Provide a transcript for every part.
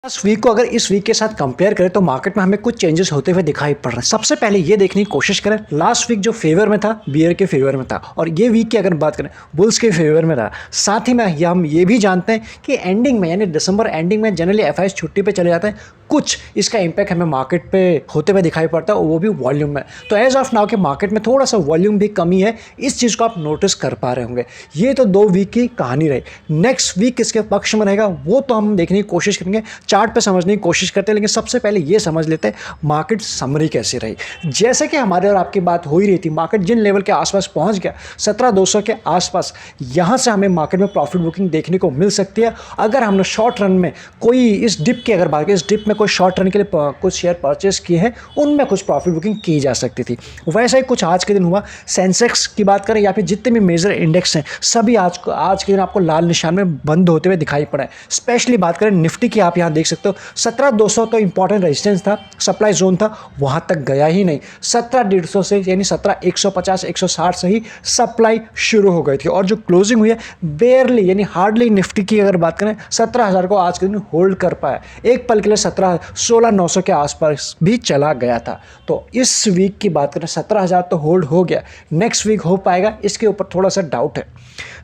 Last week को अगर इस वीक के साथ कंपेयर करें तो मार्केट में हमें कुछ चेंजेस होते हुए दिखाई पड़ रहे हैं। सबसे पहले ये देखने की कोशिश करें, लास्ट वीक जो फेवर में था बियर के फेवर में था और ये वीक की अगर बात करें बुल्स के फेवर में रहा। साथ ही में हम ये भी जानते हैं कि एंडिंग में यानी दिसंबर एंडिंग में जनरली एफआईएस छुट्टी पे चले जाते हैं। कुछ इसका इम्पैक्ट हमें मार्केट पे होते हुए दिखाई पड़ता है और वो भी वॉल्यूम में। तो एज ऑफ नाउ के मार्केट में थोड़ा सा वॉल्यूम भी कमी है, इस चीज़ को आप नोटिस कर पा रहे होंगे। ये तो 2 वीक की कहानी रही। नेक्स्ट वीक किसके पक्ष में रहेगा वो तो हम देखने की कोशिश करेंगे, चार्ट पे समझने की कोशिश करते हैं। लेकिन सबसे पहले ये समझ लेते हैं मार्केट समरी कैसी रही। जैसे कि हमारे और आपकी बात हो ही रही थी, मार्केट जिन लेवल के आसपास पहुंच गया 17,200 के आसपास, यहाँ से हमें मार्केट में प्रॉफिट बुकिंग देखने को मिल सकती है। अगर हमने शॉर्ट रन में कोई इस डिप की अगर बात करें, इस डिप में कोई शॉर्ट रन के लिए कुछ शेयर परचेस किए हैं, उनमें कुछ प्रॉफिट बुकिंग की जा सकती थी। वैसा ही कुछ आज के दिन हुआ। सेंसेक्स की बात करें या फिर जितने भी मेजर इंडेक्स हैं सभी आज के दिन आपको लाल निशान में बंद होते हुए दिखाई पड़े। स्पेशली बात करें निफ्टी की, आप यहाँ देख सकते हो 17,200 तो इंपॉर्टेंट रेजिस्टेंस था, सप्लाई जोन था, वहाँ तक गया ही नहीं। 17,150 से यानी 17,150 160 से ही सप्लाई शुरू हो गई थी और जो क्लोजिंग हुई है बेयरली यानी हार्डली निफ्टी की अगर बात करें 17,000 को आज के दिन होल्ड कर पाया। एक पल के लिए 16,900 के आसपास भी चला गया था। तो इस वीक की बात करें 17,000 तो होल्ड हो गया, नेक्स्ट वीक हो पाएगा इसके ऊपर थोड़ा सा डाउट है।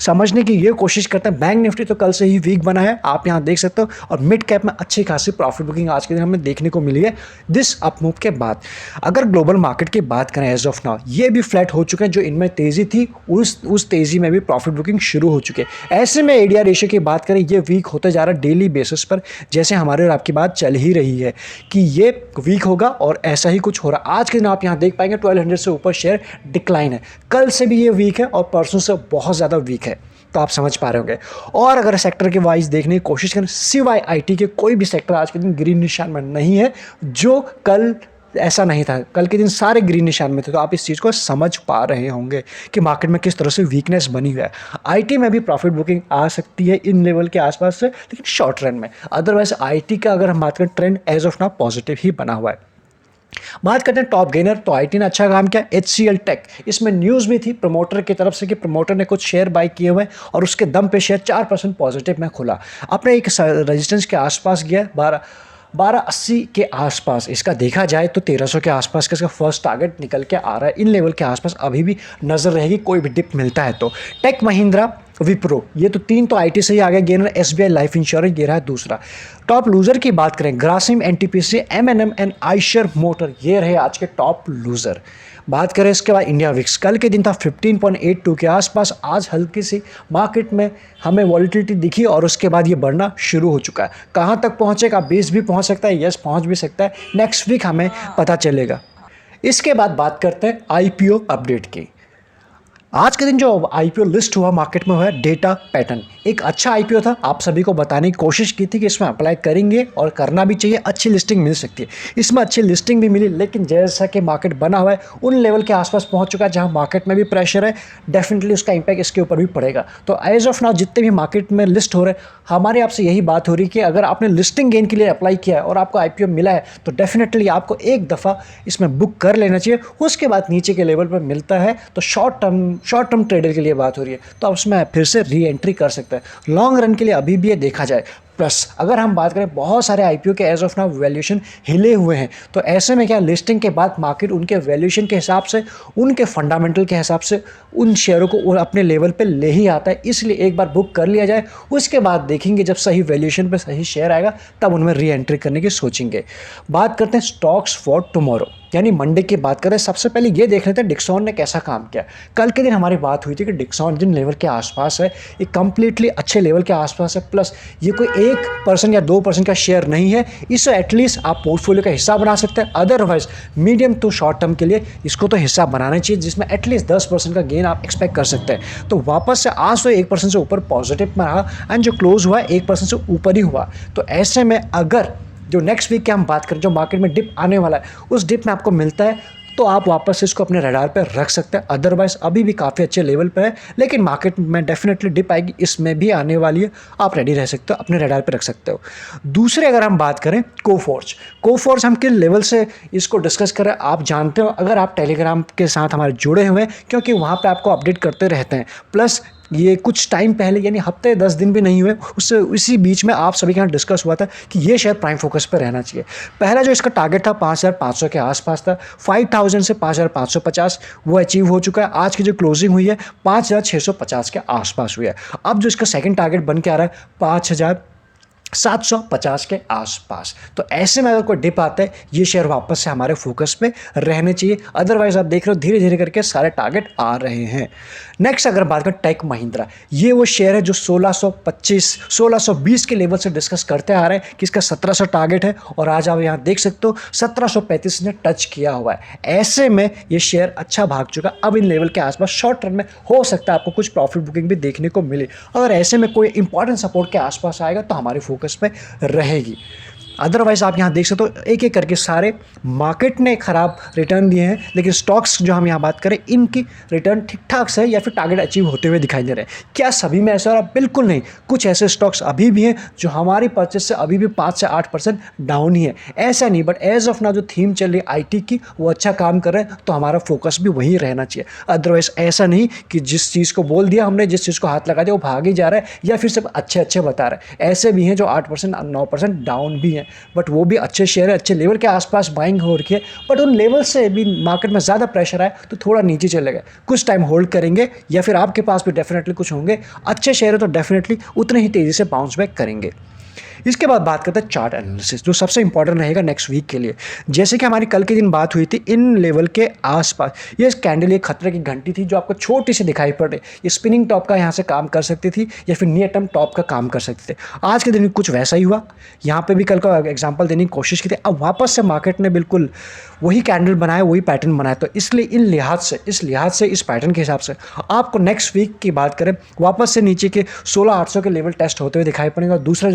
समझने की ये कोशिश करते हैं। बैंक निफ्टी तो कल से ही वीक बना है, आप यहाँ देख सकते हो, और मिड कैप में अच्छी खासी प्रॉफिट बुकिंग आज के दिन हमें देखने को मिली है दिस अप मूव के बाद। अगर ग्लोबल मार्केट की बात करें एज ऑफ नाउ ये भी फ्लैट हो चुके हैं। जो इनमें तेजी थी उस तेजी में भी प्रॉफिट बुकिंग शुरू हो चुके हैं। ऐसे में एडीआर रेशियो की बात करें ये वीक होते जा रहा है डेली बेसिस पर, जैसे हमारे और आपकी बात चल ही रही है कि ये वीक होगा और ऐसा ही कुछ हो रहा है। आज के दिन आप यहाँ देख पाएंगे 1200 से ऊपर शेयर डिक्लाइन है। कल से भी ये वीक है और परसों से बहुत ज़्यादा वीक है, तो आप समझ पा रहे होंगे। और अगर सेक्टर के वाइज देखने की कोशिश करें, सिवाय आईटी के कोई भी सेक्टर आज के दिन ग्रीन निशान में नहीं है, जो कल ऐसा नहीं था। कल के दिन सारे ग्रीन निशान में थे। तो आप इस चीज़ को समझ पा रहे होंगे कि मार्केट में किस तरह से वीकनेस बनी हुई है। आईटी में भी प्रॉफिट बुकिंग आ सकती है इन लेवल के आसपास से, लेकिन शॉर्ट रन में। अदरवाइज आईटी का अगर हम बात करें trend as of now positive ही बना हुआ है। बात करते हैं टॉप गेनर, तो आईटी ने अच्छा काम किया। HCL टेक, इसमें न्यूज़ भी थी प्रमोटर की तरफ से कि प्रमोटर ने कुछ शेयर बाय किए हुए और उसके दम पे शेयर 4% पॉजिटिव में खुला। अपने एक रेजिस्टेंस के आसपास गया 1280 के आसपास। इसका देखा जाए तो 1300 के आसपास का इसका फर्स्ट टारगेट निकल के आ रहा है। इन लेवल के आसपास अभी भी नजर रहेगी, कोई भी डिप मिलता है तो। टेक महिंद्रा, विप्रो, ये तो 3 तो आईटी से ही आ गया गेनर। SBI लाइफ इंश्योरेंस ये रहा दूसरा। टॉप लूजर की बात करें, Grasim, NTPC, M&M and Eicher motor, ये रहे आज के टॉप लूजर। बात करें इसके बाद इंडिया विक्स, कल के दिन था 15.82 के आसपास। आज हल्की सी मार्केट में हमें वॉलिटिलिटी दिखी और उसके बाद ये बढ़ना शुरू हो चुका है। कहाँ तक पहुँचेगा? 20 भी पहुँच सकता है, यस पहुँच भी सकता है। नेक्स्ट वीक हमें पता चलेगा। इसके बाद बात करते हैं IPO अपडेट की। आज के दिन जो IPO लिस्ट हुआ मार्केट में हुआ है डेटा पैटर्न, एक अच्छा IPO था। आप सभी को बताने की कोशिश की थी कि इसमें अप्लाई करेंगे और करना भी चाहिए, अच्छी लिस्टिंग मिल सकती है। इसमें अच्छी लिस्टिंग भी मिली, लेकिन जैसा कि मार्केट बना हुआ है उन लेवल के आसपास पहुंच चुका है जहां मार्केट में भी प्रेशर है, डेफिनेटली उसका इंपैक्ट इसके ऊपर भी पड़ेगा। तो एज ऑफ नाउ जितने भी मार्केट में लिस्ट हो रहे हैं, हमारी आपसे यही बात हो रही है कि अगर आपने लिस्टिंग गेन के लिए अप्लाई किया है और आपको IPO मिला है तो डेफिनेटली आपको एक दफ़ा इसमें बुक कर लेना चाहिए। उसके बाद नीचे के लेवल पर मिलता है तो शॉर्ट टर्म ट्रेडर के लिए बात हो रही है तो आप उसमें फिर से री एंट्री कर सकते हैं। लॉन्ग रन के लिए अभी भी ये देखा जाए। प्लस अगर हम बात करें बहुत सारे IPO के एज ऑफ नाउ वैल्यूएशन हिले हुए हैं, तो ऐसे में क्या लिस्टिंग के बाद मार्केट उनके वैल्यूएशन के हिसाब से, उनके फंडामेंटल के हिसाब से उन शेयरों को अपने लेवल पे ले ही आता है। इसलिए एक बार बुक कर लिया जाए, उसके बाद देखेंगे जब सही वैल्यूएशन पे सही शेयर आएगा तब उनमें री एंट्री करने की सोचेंगे। बात करते हैं स्टॉक्स फॉर टुमारो यानी मंडे की बात करें। सबसे पहले ये देख लेते हैं डिक्सॉन ने कैसा काम किया। कल के दिन हमारी बात हुई थी कि डिक्सॉन जिन लेवल के आसपास है ये कंप्लीटली अच्छे लेवल के आसपास है। प्लस ये कोई 1% या 2% का शेयर नहीं है, इससे एटलीस्ट आप पोर्टफोलियो का हिस्सा बना सकते हैं। Otherwise medium to short term के लिए इसको तो हिस्सा बनाना चाहिए जिसमें एटलीस्ट 10% का गेन आप एक्सपेक्ट कर सकते हैं। तो वापस से आज तो 1% से ऊपर पॉजिटिव में रहा एंड जो क्लोज हुआ 1% से ऊपर ही हुआ। तो ऐसे में अगर जो नेक्स्ट वीक की हम बात करें, जो मार्केट में डिप आने वाला है, उस डिप में आपको मिलता है तो आप वापस इसको अपने रडार पर रख सकते हैं। अदरवाइज अभी भी काफ़ी अच्छे लेवल पर है, लेकिन मार्केट में डेफिनेटली डिप आएगी, इसमें भी आने वाली है। आप रेडी रह सकते हो, अपने रडार पर रख सकते हो। दूसरे अगर हम बात करें कोफोर्ज हम किस लेवल से इसको डिस्कस करें आप जानते हो अगर आप टेलीग्राम के साथ हमारे जुड़े हुए हैं, क्योंकि वहाँ पर आपको अपडेट करते रहते हैं। प्लस ये कुछ टाइम पहले यानी हफ्ते 10 दिन भी नहीं हुए उससे इसी बीच में आप सभी के यहाँ डिस्कस हुआ था कि ये शेयर प्राइम फोकस पर रहना चाहिए। पहला जो इसका टारगेट था 5,500 के आसपास था, 5,000 से 5,550 वो अचीव हो चुका है। आज की जो क्लोजिंग हुई है 5,650 के आसपास हुई है। अब जो इसका सेकंड टारगेट बन के आ रहा है 5,750 के आसपास। तो ऐसे में अगर कोई डिप आता है ये शेयर वापस से हमारे फोकस में रहने चाहिए। अदरवाइज आप देख रहे हो धीरे धीरे करके सारे टारगेट आ रहे हैं। नेक्स्ट अगर बात करें टेक महिंद्रा, ये वो शेयर है जो 1620 के लेवल से डिस्कस करते आ रहे हैं कि इसका 1700 टारगेट है और आज आप यहाँ देख सकते हो 1735 ने टच किया हुआ है। ऐसे में ये शेयर अच्छा भाग चुका। अब इन लेवल के आसपास शॉर्ट टर्म में हो सकता है आपको कुछ प्रॉफिट बुकिंग भी देखने को मिले। अगर ऐसे में कोई इंपॉर्टेंट सपोर्ट के आसपास आएगा तो हमारे फोकस में रहेगी। अदरवाइज आप यहाँ देख सकते हो एक एक करके सारे मार्केट ने खराब रिटर्न दिए हैं, लेकिन स्टॉक्स जो हम यहाँ बात करें इनकी रिटर्न ठीक ठाक से या फिर टारगेट अचीव होते हुए दिखाई दे रहे हैं। क्या सभी में ऐसा हो रहा है? बिल्कुल नहीं। कुछ ऐसे स्टॉक्स अभी भी हैं जो हमारी परचेस से अभी भी 5 से 8% डाउन ही है, ऐसा नहीं। बट एज ऑफ नाउ जो थीम चल रही है IT की वो अच्छा काम कर रहे हैं तो हमारा फोकस भी वहीं रहना चाहिए। अदरवाइज ऐसा नहीं कि जिस चीज़ को बोल दिया हमने, जिस चीज़ को हाथ लगा दिया वो भाग ही जा रहा है या फिर सब अच्छे अच्छे बता रहे हैं। ऐसे भी हैं जो 8% 9% डाउन भी हैं, बट वो भी अच्छे शेयर है, अच्छे लेवल के आसपास बाइंग हो रखी है। बट उन लेवल से भी मार्केट में ज़्यादा प्रेशर आए तो थोड़ा नीचे चले गए, कुछ टाइम होल्ड करेंगे या फिर आपके पास भी डेफिनेटली कुछ होंगे अच्छे शेयर है तो डेफिनेटली उतने ही तेज़ी से बाउंस बैक करेंगे। इसके बाद बात करते हैं चार्ट एनालिसिस, जो सबसे इंपॉर्टेंट रहेगा नेक्स्ट वीक के लिए। जैसे कि हमारी कल के दिन बात हुई थी इन लेवल के आसपास, ये कैंडल एक खतरे की घंटी थी जो आपको छोटी सी दिखाई पड़ रही। ये स्पिनिंग टॉप का यहाँ से काम कर सकती थी या फिर नियर टर्म टॉप का काम कर सकते थे। आज के दिन भी कुछ वैसा ही हुआ। यहाँ पे भी कल का एग्जाम्पल देने की कोशिश की थी। अब वापस से मार्केट ने बिल्कुल वही कैंडल बनाया, वही पैटर्न बनाया। तो इसलिए इस लिहाज से इस पैटर्न के हिसाब से आपको नेक्स्ट वीक की बात करें वापस से नीचे के 16,800 के लेवल टेस्ट होते हुए दिखाई पड़ेगा। दूसरा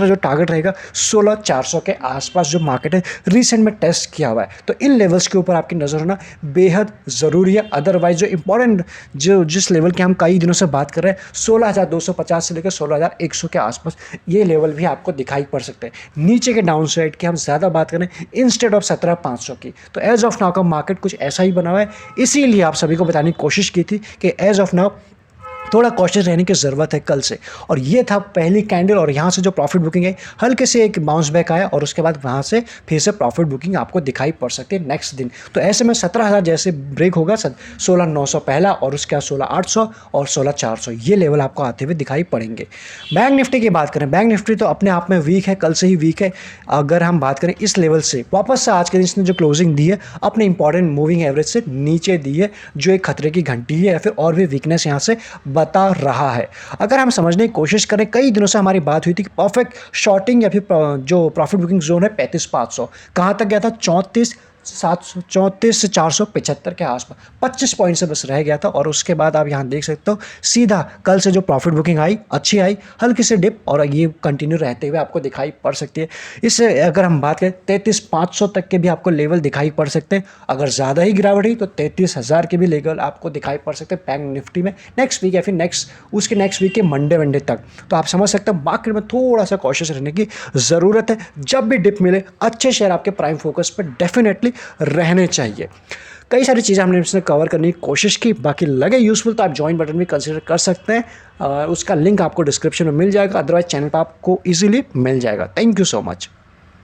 जो टारगेट रहेगा 16,400 के आसपास जो मार्केट है रिसेंट में टेस्ट किया हुआ है। तो इन लेवल्स के ऊपर आपकी नज़र होना बेहद ज़रूरी है। अदरवाइज जो इंपॉर्टेंट जिस लेवल के हम कई दिनों से बात कर रहे हैं 16,250 से लेकर 16,100 के आसपास ये लेवल भी आपको दिखाई पड़ सकते हैं। नीचे के डाउन साइड की हम ज़्यादा बात करें इंस्टेड ऑफ 17,500 की, तो एज ऑफ नाउ का मार्केट कुछ ऐसा ही बना हुआ है। इसीलिए आप सभी को बताने की कोशिश की थी कि एज ऑफ नाउ थोड़ा कॉशियस रहने की ज़रूरत है कल से। और ये था पहली कैंडल और यहाँ से जो प्रॉफिट बुकिंग है हल्के से एक बाउंस बैक आया और उसके बाद वहाँ से फिर से प्रॉफिट बुकिंग आपको दिखाई पड़ सकती है नेक्स्ट दिन। तो ऐसे में 17,000 जैसे ब्रेक होगा 16,900 पहला और उसके बाद 16,800 और 16,400 ये लेवल आपको आते हुए दिखाई पड़ेंगे। बैंक निफ्टी की बात करें, बैंक निफ्टी तो अपने आप में वीक है, कल से ही वीक है। अगर हम बात करें इस लेवल से वापस से आज के दिन इसने जो क्लोजिंग दी है अपने इंपॉर्टेंट मूविंग एवरेज से नीचे दी है, जो एक खतरे की घंटी है या फिर और भी वीकनेस यहाँ से बता रहा है। अगर हम समझने की कोशिश करें कई दिनों से हमारी बात हुई थी कि परफेक्ट शॉर्टिंग या फिर जो प्रॉफिट बुकिंग जोन है 35,500 कहाँ तक गया था 34 से 475 के आसपास 25 पॉइंट से बस रह गया था। और उसके बाद आप यहाँ देख सकते हो सीधा कल से जो प्रॉफिट बुकिंग आई अच्छी आई, हल्की से डिप और ये कंटिन्यू रहते हुए आपको दिखाई पड़ सकती है। इससे अगर हम बात करें 33,500 तक के भी आपको लेवल दिखाई पड़ सकते हैं। अगर ज़्यादा ही गिरावट हुई तो 33,000 के भी लेवल आपको दिखाई पड़ सकते हैं बैंक निफ्टी में नेक्स्ट वीक या फिर उसके नेक्स्ट वीक के मंडे तक। तो आप समझ सकते हैं मार्केट में थोड़ा सा कॉशियस रहने की ज़रूरत है। जब भी डिप मिले अच्छे शेयर आपके प्राइम फोकस पर डेफिनेटली रहने चाहिए। कई सारी चीज़ें हमने इसमें कवर करने की कोशिश की, बाकी लगे यूज़फुल तो आप ज्वाइन बटन भी कंसीडर कर सकते हैं। उसका लिंक आपको डिस्क्रिप्शन में मिल जाएगा, अदरवाइज चैनल पर आपको इजीली मिल जाएगा। Thank you so much.